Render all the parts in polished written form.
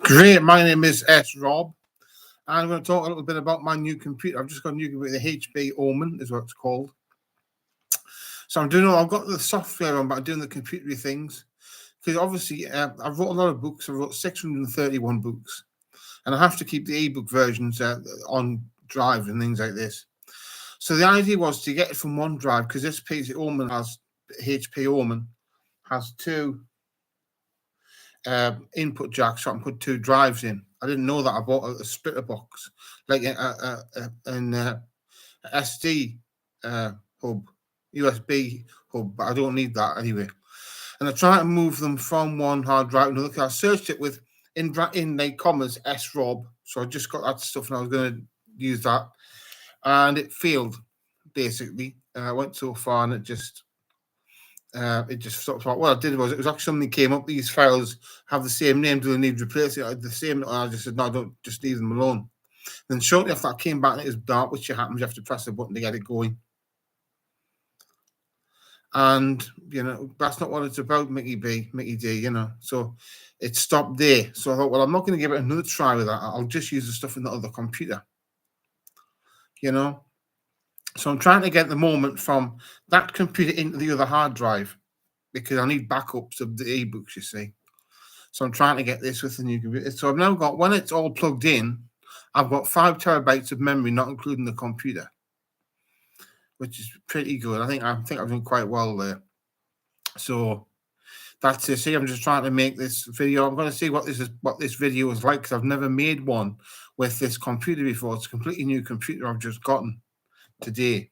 Great, my name is S. Rob. I'm going to talk a little bit about my new computer. I've just got a new computer, the HP OMEN is what it's called. So I've got the software on, but I'm doing the computery things. Because obviously, I've wrote a lot of books. I wrote 631 books. And I have to keep the ebook versions on drive and things like this. So the idea was to get it from one drive, because this PC OMEN has, HP OMEN, has two input jacks, so I can put two drives in. I didn't know that. I bought a splitter box, like an SD hub, USB hub, but I don't need that anyway. And I try to move them from one hard drive to another. I searched it with in like commas S Rob, so I just got that stuff, and I was going to use that, and it failed basically. I went so far, and it just stopped. What I did was, it was actually something came up. These files have the same name. Do they need replacing? The same. And I just said, no, don't, just leave them alone. Then shortly after, I came back and it was dark, which happens. You have to press the button to get it going. And that's not what it's about, Mickey D. So it stopped there. So I thought, well, I'm not going to give it another try with that. I'll just use the stuff in the other computer. So I'm trying to get the moment from that computer into the other hard drive, because I need backups of the ebooks, you see. So I'm trying to get this with the new computer. So I've now got, when it's all plugged in, I've got 5 terabytes of memory, not including the computer, which is pretty good. I think I've done quite well there. So that's it. See, I'm just trying to make this video. I'm going to see what this video is like, because I've never made one with this computer before. It's a completely new computer I've just gotten today.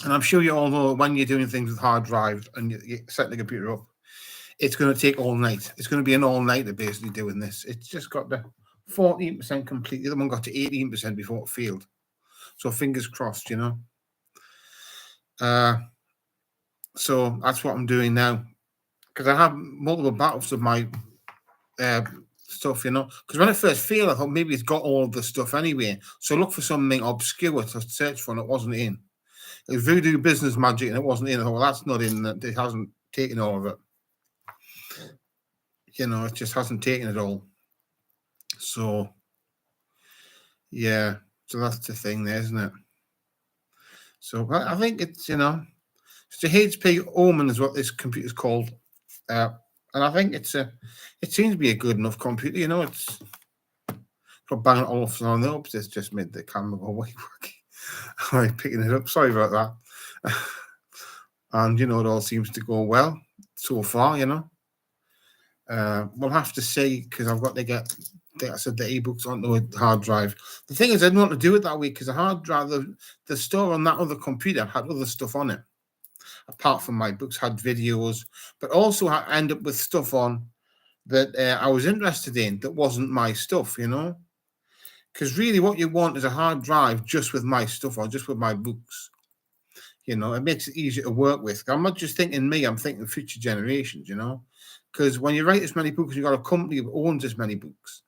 And I'm sure you all know, when you're doing things with hard drives and you set the computer up, it's going to take all night. It's going to be an all-nighter basically doing this. It's just got the 14% complete. The other one got to 18% before it failed. So fingers crossed, So that's what I'm doing now, because I have multiple backups of my stuff, because when it first failed, I thought maybe it's got all the stuff anyway. So look for something obscure to search for, and it wasn't in. It was Voodoo Business Magic, and it wasn't in. I thought, well, that's not in. It hasn't taken all of it. It just hasn't taken it all. So, yeah. So that's the thing there, isn't it? So I think it's, it's a HP OMEN is what this computer's called. And I think it seems to be a good enough computer. It's got banging off on the ups. It's just made the camera go way wacky. I'm picking it up. Sorry about that. And it all seems to go well so far. We'll have to see, because I've got to get, I said, the ebooks onto a hard drive. The thing is, I didn't want to do it that way, because the hard drive, the store on that other computer had other stuff on it. Apart from my books, had videos, but also I end up with stuff on that I was interested in that wasn't my stuff, because really what you want is a hard drive just with my stuff, or just with my books. It makes it easier to work with. I'm not just thinking me, I'm thinking future generations, because when you write as many books, you've got a company that owns as many books.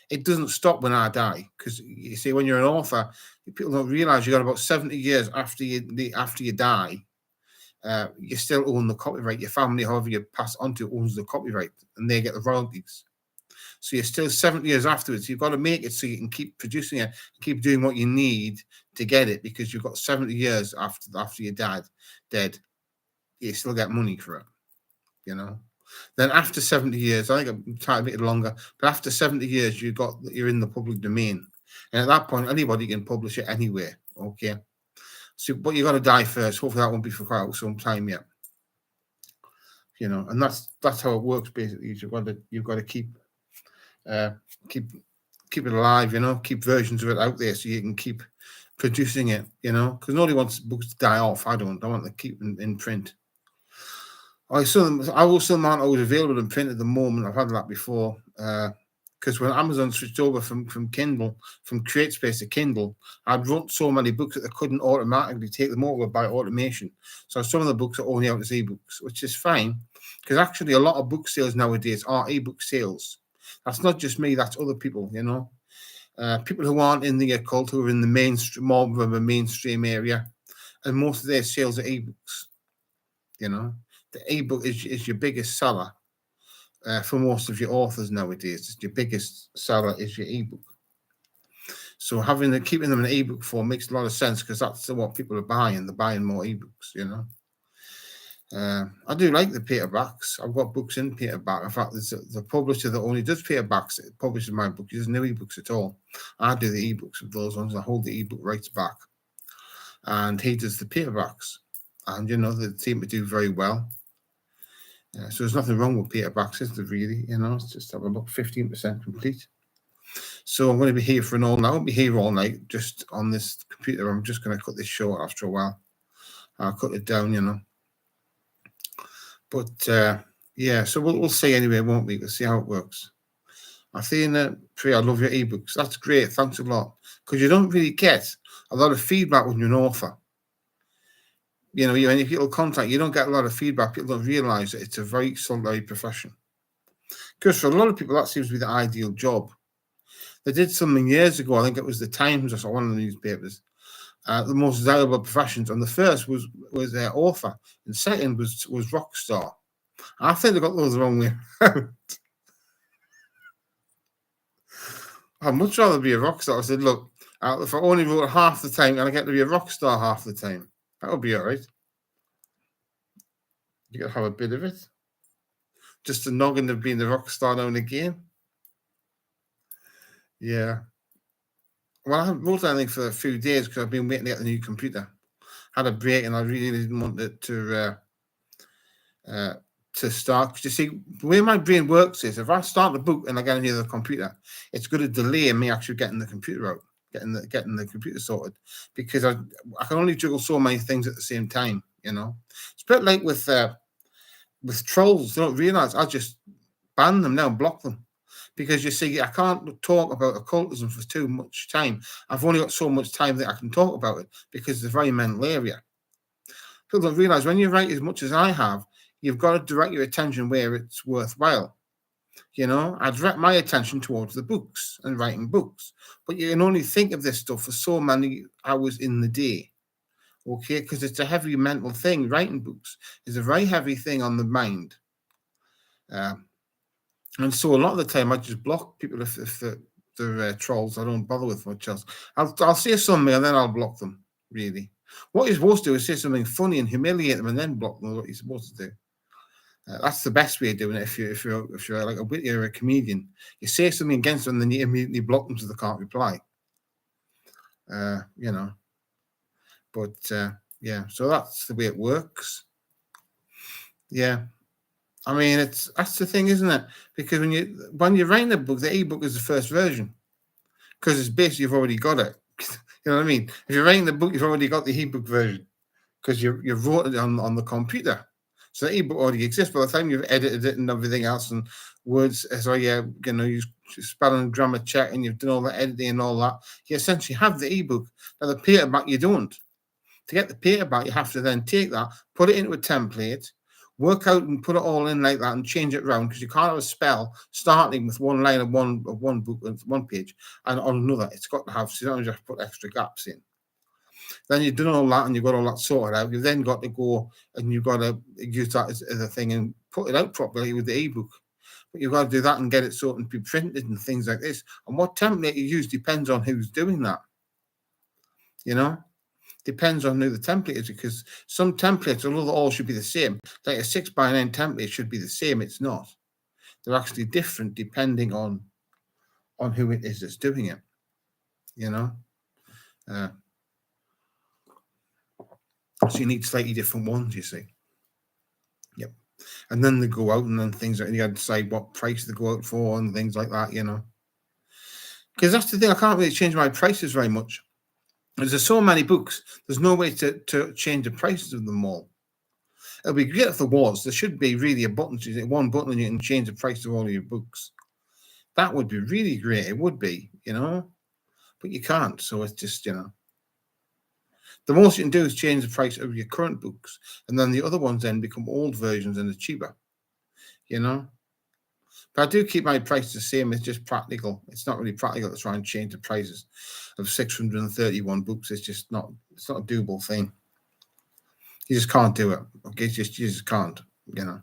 It doesn't stop when I die, because you see, when you're an author, people don't realize you got about 70 years after you die. You still own the copyright. Your family, however you pass on to, owns the copyright, and they get the royalties. So you're still 70 years afterwards. You've got to make it so you can keep producing it, keep doing what you need to get it, because you've got 70 years after your dad dead. You still get money for it, Then after 70 years, I think I'm trying to make it longer, but after 70 years, you're in the public domain, and at that point, anybody can publish it anywhere. Okay. So, but you got to die first. Hopefully, that won't be for quite some time yet. And that's how it works. Basically, you've got to keep it alive. Keep versions of it out there so you can keep producing it. Because nobody wants books to die off. I don't. I want to keep them in print. I also aren't always available in print at the moment. I've had that before. Because when Amazon switched over from Kindle, from CreateSpace to Kindle, I'd wrote so many books that they couldn't automatically take them over by automation. So some of the books are only out as ebooks, which is fine, because actually a lot of book sales nowadays are ebook sales. That's not just me; that's other people. People who aren't in the occult, who are in the mainstream, more of a mainstream area, and most of their sales are ebooks. The ebook is your biggest seller. for most of your authors nowadays. Your biggest seller is your ebook. So keeping them in ebook form makes a lot of sense, because that's what people are buying. They're buying more ebooks, you know. I do like the paperbacks. I've got books in paperback. In fact, there's the publisher that only does paperbacks. It publishes my book. He doesn't do ebooks at all. I do the ebooks of those ones. I hold the ebook rights back, and he does the paperbacks. And you know, they seem to do very well. So there's nothing wrong with paperbacks, is there really? You know, it's just have a look, 15% complete. So I'm going to be here for an all night. I won't be here all night just on this computer. I'm just going to cut this short after a while. I'll cut it down, you know. But yeah, so we'll see anyway, won't we? We'll see how it works. Athena, Priya, I love your ebooks. That's great. Thanks a lot. Because you don't really get a lot of feedback when you're an author. You know, any people contact, you don't get a lot of feedback. People don't realize that it's a very solitary profession. Because for a lot of people, that seems to be the ideal job. They did something years ago, I think it was the Times or one of the newspapers, the most desirable professions. And the first was author, and second was rock star. I think they got those the wrong way around. I'd much rather be a rock star. I said, look, if I only wrote half the time and I get to be a rock star half the time, that would be all right. You got to have a bit of it. Just a noggin of being the rock star now and again. Yeah. Well, I haven't wrote anything for a few days because I've been waiting to get the new computer. Had a break and I really didn't want it to start. Because you see, the way my brain works is if I start the book and I get into the computer, it's going to delay me actually getting the computer out, getting the computer sorted, because I can only juggle so many things at the same time, you know. It's a bit like with trolls. They don't realize I just ban them now, block them. Because you see, I can't talk about occultism for too much time. I've only got so much time that I can talk about it because it's a very mental area. People don't realize when you write as much as I have, you've got to direct your attention where it's worthwhile. You know, I direct my attention towards the books and writing books. But you can only think of this stuff for so many hours in the day. Okay, because it's a heavy mental thing. Writing books is a very heavy thing on the mind. And so a lot of the time I just block people if they're trolls. I don't bother with much else. I'll say something and then I'll block them, really. What you're supposed to do is say something funny and humiliate them and then block them. What you're supposed to do. That's the best way of doing it. If you're like you're a comedian, you say something against them and then you immediately block them so they can't reply. You know. But yeah, so that's the way it works. Yeah. I mean, that's the thing, isn't it? Because when you're writing a book, the ebook is the first version, because it's basically you've already got it. You know what I mean? If you're writing the book, you've already got the ebook version because you wrote it on the computer, so the ebook already exists. By the time you've edited it and everything else, and words, you know, you spelling and grammar check, and you've done all the editing and all that, you essentially have the ebook. Now the paperback, you don't. To get the paperback, you have to then take that, put it into a template, work out and put it all in like that and change it around, because you can't have a spell starting with one line of one book, one page, and on another. It's got to have, so you don't just put extra gaps in. Then you've done all that and you've got all that sorted out. You've then got to go and you've got to use that as a thing and put it out properly with the ebook. But you've got to do that and get it sorted and be printed and things like this. And what template you use depends on who's doing that. You know? Depends on who the template is, because some templates, although all should be the same, like a 6x9 template should be the same. It's not. They're actually different depending on who it is that's doing it. You know, so you need slightly different ones. You see. Yep. And then they go out, and then things like you got to decide what price they go out for and things like that. You know, because that's the thing. I can't really change my prices very much. There's so many books, there's no way to change the prices of them all. It'll be great if there was. There should be really a button, one button, and you can change the price of all of your books. That would be really great. It would be, you know, but you can't. So it's just, you know, the most you can do is change the price of your current books, and then the other ones then become old versions and they're cheaper, you know. But I do keep my prices the same. It's just practical. It's not really practical to try and change the prices of 631 books. It's just not. It's not a doable thing. You just can't do it. Okay, you just can't. You know.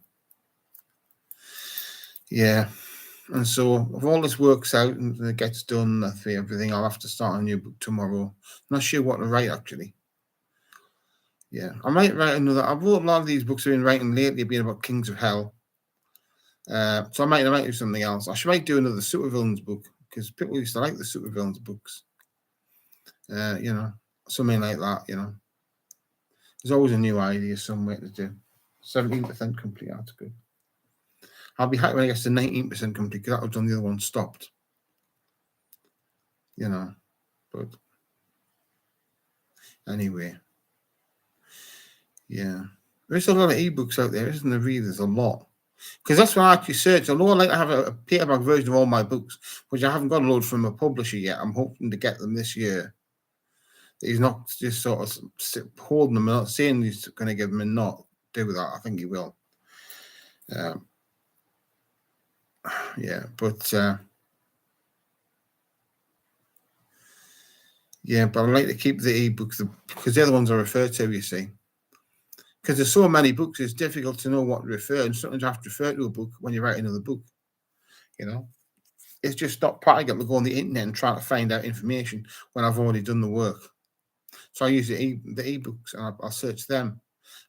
Yeah. And so if all this works out and it gets done, I think everything, I'll have to start a new book tomorrow. Not sure what to write actually. Yeah, I might write another. I've wrote a lot of these books I've been writing lately, being about Kings of Hell. So I might do something else. I should might do another supervillains book because people used to like the supervillains books. You know, something like that. You know, there's always a new idea somewhere to do. 17% complete. That's good. I'll be happy when I get to 19% complete because that was when the other one stopped. You know, but anyway, yeah, there's a lot of ebooks out there, isn't there? Really, there's a lot. Because that's what I actually searched. Although I like to have a paperback version of all my books, which I haven't got a load from a publisher yet. I'm hoping to get them this year. He's not just sort of holding them, not saying he's going to give them and not do that. I think he will. Yeah, but yeah, but I like to keep the ebooks because the other ones I refer to, you see. Because there's so many books, it's difficult to know what to refer. And sometimes you have to refer to a book when you write another book. You know, it's just not practical to go on the internet and try to find out information when I've already done the work. So I use the ebooks and I'll search them,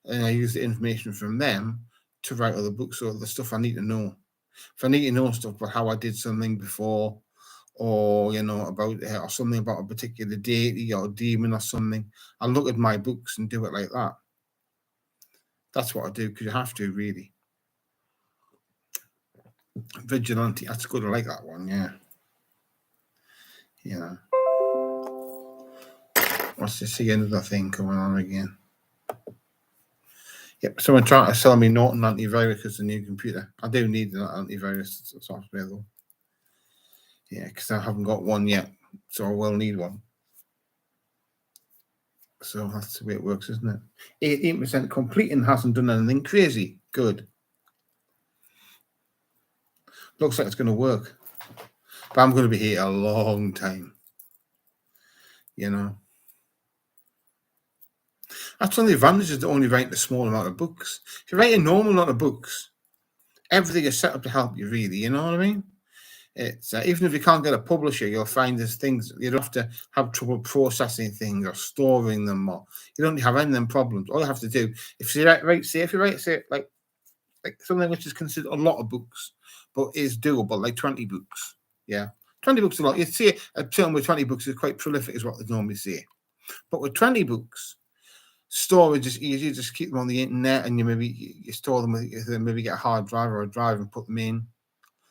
and I use the information from them to write other books or the stuff I need to know. If I need to know stuff about how I did something before, or you know about or something about a particular deity or demon or something, I look at my books and do it like that. That's what I do because you have to really. Vigilante, that's good. I like that one. Yeah. Yeah. What's this again? Another thing coming on again. Yep, someone trying to sell me Norton antivirus as a new computer. I do need an antivirus software though. Yeah, because I haven't got one yet, so I will need one. So that's the way it works, isn't it? 18% complete and hasn't done anything crazy. Good. Looks like it's going to work. But I'm going to be here a long time. You know. That's one of the advantages to only write a small amount of books. If you write a normal amount of books, everything is set up to help you, really. You know what I mean? It's even if you can't get a publisher, you'll find there's things you don't have to have trouble processing things or storing them, or you don't have any of them problems. All you have to do, if you write like something which is considered a lot of books, but is doable, like 20 books. Yeah, 20 books is a lot. You'd say a term with 20 books is quite prolific, is what they normally say. But with 20 books, storage is easy. You just keep them on the internet, and you store them with maybe get a hard drive or a drive and put them in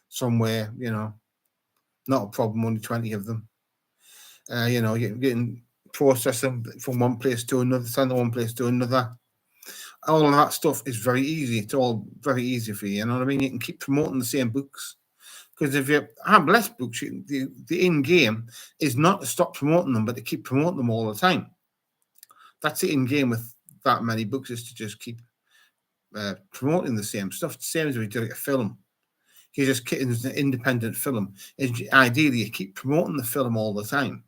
somewhere. You know, not a problem. Only 20 of them. You know, you can process them from one place to another, send them one place to another. All of that stuff is very easy. It's all very easy for you. You know what I mean? You can keep promoting the same books. Because if you have less books, the in game is not to stop promoting them, but to keep promoting them all the time. That's the in game with that many books, is to just keep promoting the same stuff. The same as we do like a film. You just get an independent film. Ideally, you keep promoting the film all the time.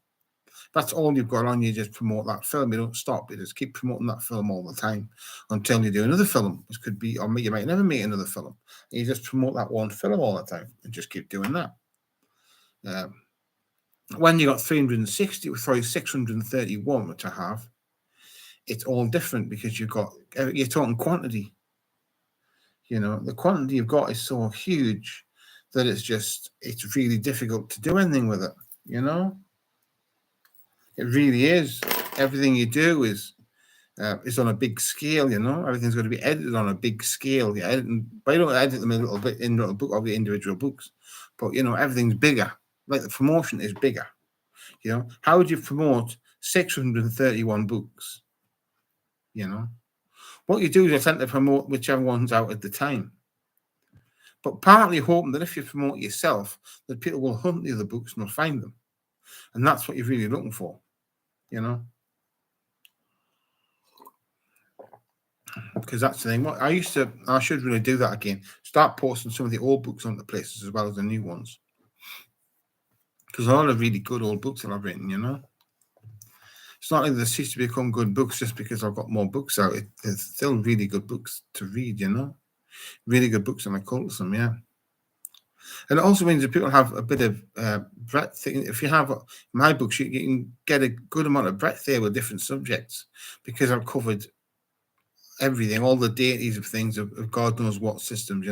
That's all you've got on. You just promote that film. You don't stop. You just keep promoting that film all the time until you do another film, which could be, or you might never make another film. And you just promote that one film all the time and just keep doing that. When you got 631, which I have, it's all different because you're talking quantity. You know, the quantity you've got is so huge that it's really difficult to do anything with it. You know, it really is. Everything you do is on a big scale. You know, everything's going to be edited on a big scale. But I don't edit them a little bit in a book of the individual books, but you know, everything's bigger. Like the promotion is bigger. You know, how would you promote 631 books? You know, what you do is you tend to promote whichever one's out at the time. But partly hoping that if you promote yourself, that people will hunt the other books and will find them. And that's what you're really looking for, you know? Because that's the thing. I should really do that again. Start posting some of the old books onto places as well as the new ones. Because a lot of really good old books that I've written, you know? It's not like they cease to become good books just because I've got more books out. There's still really good books to read, you know? Really good books on occultism, yeah. And it also means that people have a bit of breadth. If you have my books, you can get a good amount of breadth there with different subjects, because I've covered everything, all the deities of things of God knows what systems,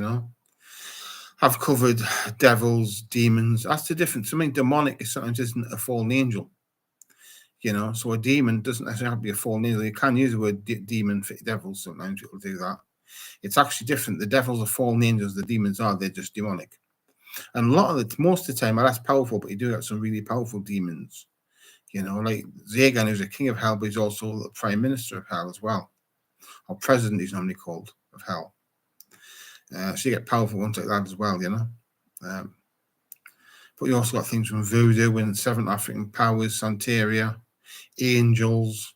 I've covered devils, demons. That's the difference. Something demonic is sometimes isn't a fallen angel. So a demon doesn't necessarily have to be a fallen angel. You can use the word demon for devils. Sometimes people do that. It's actually different. The devils are fallen angels. The demons they're just demonic. And most of the time, are less powerful, but you do have some really powerful demons. Like Zagan, who's a king of hell, but he's also the prime minister of hell as well, or president, he's normally called, of hell. So you get powerful ones like that as well, but you also got things from voodoo and seven African powers, Santeria, angels,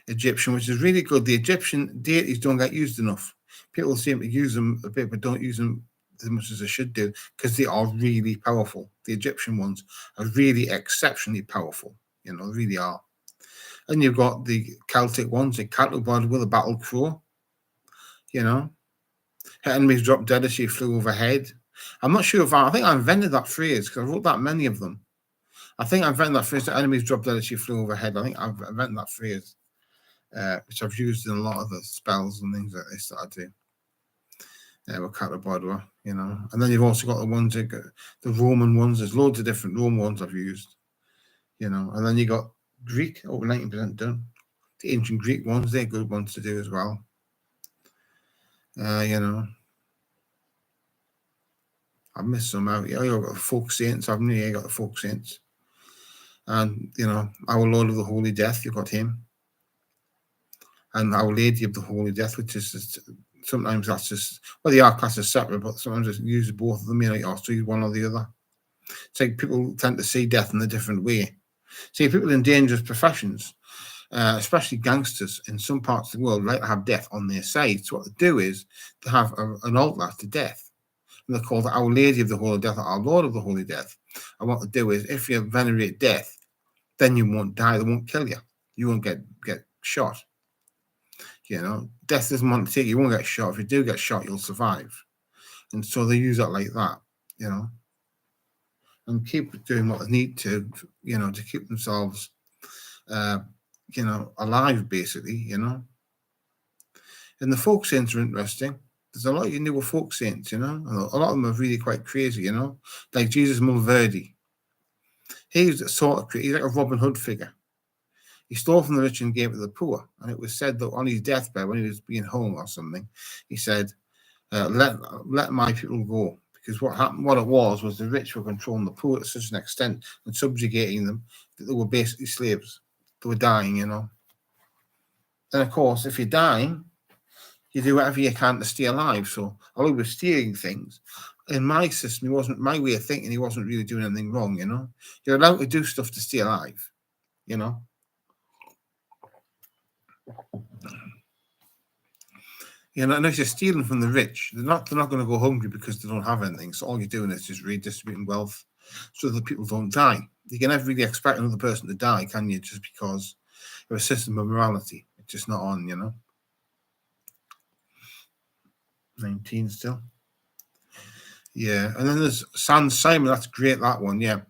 Egyptian, which is really good. The Egyptian deities don't get used enough. People seem to use them a bit, but don't use them as much as they should do, because they are really powerful. The Egyptian ones are really exceptionally powerful, they really are. And you've got the Celtic ones, the cattle body with a battle crow, her enemies dropped dead as she flew overhead. I'm not sure I think I invented that phrase, because I wrote that many of them. I think I invented that phrase, the enemies dropped dead as she flew overhead. I think I've invented that phrase, which I've used in a lot of the spells and things like this that I do. With Catabodwa, and then you've also got the ones the Roman ones. There's loads of different Roman ones I've used, and then you got Greek, over 90% done. The ancient Greek ones, they're good ones to do as well. I've missed some out. You've got the folk saints, haven't you? You got the folk saints, and Our Lord of the Holy Death. You got him, and Our Lady of the Holy Death, which is just, sometimes that's just, they are classed as separate, but sometimes it uses both of them, or so one or the other. It's like people tend to see death in a different way. See, people in dangerous professions, especially gangsters in some parts of the world, like to have death on their side. So what they do is they have an altar to death, and they're called Our Lady of the Holy Death, or Our Lord of the Holy Death. And what they do is, if you venerate death, then you won't die. They won't kill you. You won't get shot. Death doesn't want to take you. You won't get shot. If you do get shot, you'll survive. And so they use it like that, and keep doing what they need to keep themselves, alive, basically, And the folk saints are interesting. There's a lot you can do with folk saints, and a lot of them are really quite crazy, like Jesus Mulverdi. He's he's like a Robin Hood figure. He stole from the rich and gave it to the poor. And it was said that on his deathbed, when he was being hung or something, he said, let my people go. Because what it was the rich were controlling the poor to such an extent and subjugating them that they were basically slaves. They were dying, And of course, if you're dying, you do whatever you can to stay alive. So although he was stealing things, in my system, my way of thinking, he wasn't really doing anything wrong, You're allowed to do stuff to stay alive, And if you're stealing from the rich, they're not going to go hungry because they don't have anything. So all you're doing is just redistributing wealth so that people don't die. You can never really expect another person to die, can you? Just because of a system of morality. It's just not on, 19 still. Yeah, and then there's San Simon. That's great, that one, yeah.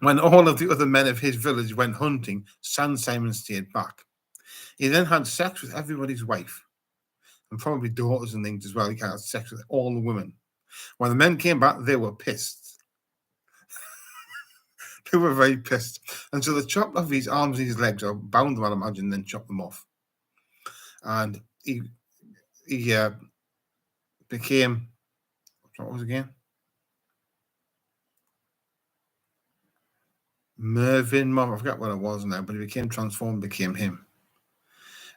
When all of the other men of his village went hunting, San Simon stayed back. He then had sex with everybody's wife, and probably daughters and things as well. He had sex with all the women. When the men came back, they were pissed. They were very pissed. And so they chopped off his arms and his legs, or bound them, I'd imagine, then chopped them off. And he became, what was it again? Mervin, I forget what it was now, but he became transformed, became him.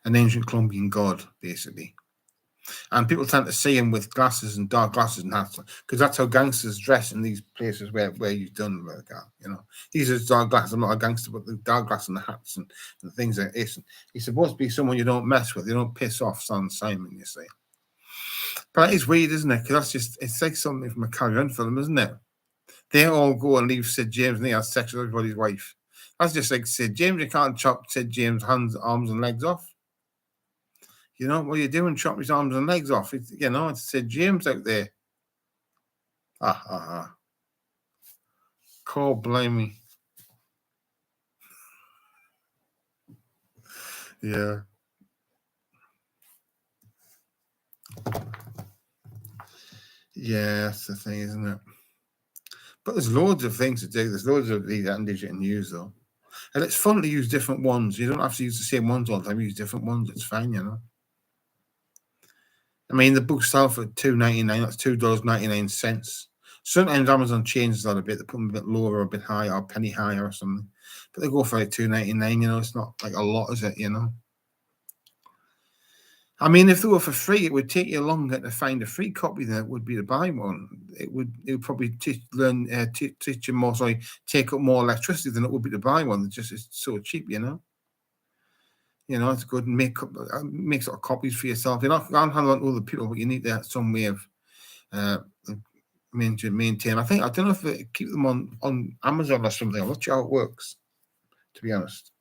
An ancient Colombian god, basically. And people tend to see him with glasses and dark glasses and hats, because that's how gangsters dress in these places where you've done like that, These are dark glasses. I'm not a gangster, but the dark glasses and the hats and things like this. And he's supposed to be someone you don't mess with. You don't piss off San Simon, you see. But it's weird, isn't it? Because it's like something from a Carry On film, isn't it? They all go and leave Sid James and they have sex with everybody's wife. That's just like Sid James. You can't chop Sid James' hands, arms, and legs off. What are you doing? Chop his arms and legs off. It's Sid James out there. Ah, ah, ah. Call blaming. Yeah. Yeah, that's the thing, isn't it? But there's loads of things to do. There's loads of these items you can use, though. And it's fun to use different ones. You don't have to use the same ones all the time. Use different ones. It's fine, you know. I mean, the books sell for $2.99. That's $2.99. Sometimes Amazon changes that a bit. They put them a bit lower or a bit higher or a penny higher or something. But they go for like $2.99. You know, it's not like a lot, is it? You know. I mean, if they were for free, it would take you longer to find a free copy than it would be to buy one. It would probably teach you more. Sorry, take up more electricity than it would be to buy one. It's so cheap, you know. You know, it's good. Make sort of copies for yourself. You're not going to hand on to other people, but you need to have some way of uh, maintain. I don't know if they keep them on Amazon or something. I'm not sure how it works, to be honest.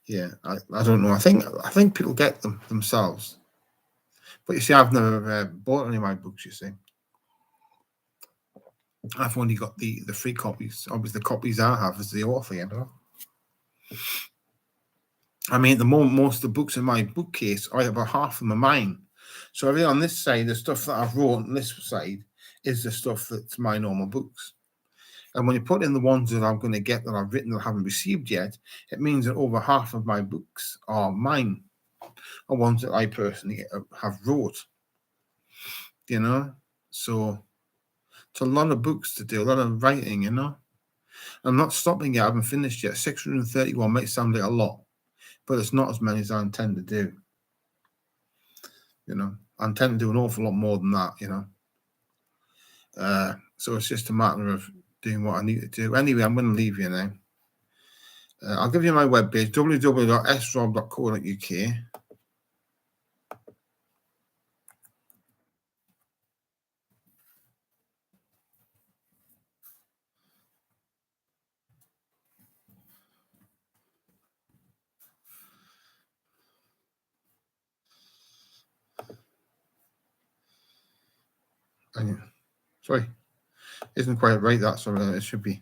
Yeah, I don't know. I think people get them themselves. But you see, I've never bought any of my books. You see, I've only got the free copies. Obviously, the copies I have as the author. You know, I mean, at the moment, most of the books in my bookcase, I have about half of them are mine. So everything on this side, the stuff that I've wrote on this side, is the stuff that's my normal books. And when you put in the ones that I'm going to get that I've written that I haven't received yet, it means that over half of my books are mine, are ones that I personally have wrote. You know, so it's a lot of books to do, a lot of writing. You know, I'm not stopping yet. I haven't finished yet. 631 might sound like a lot, but it's not as many as I intend to do. You know, I intend to do an awful lot more than that. You know, so it's just a matter of doing what I need to do. Anyway, I'm going to leave you now. I'll give you my webpage, www.srob.co.uk. And, sorry, isn't quite right, that, so it should be.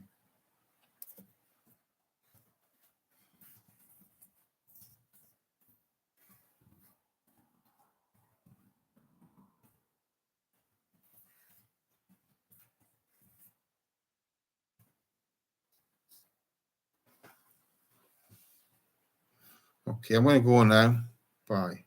Okay, I'm going to go now. Bye.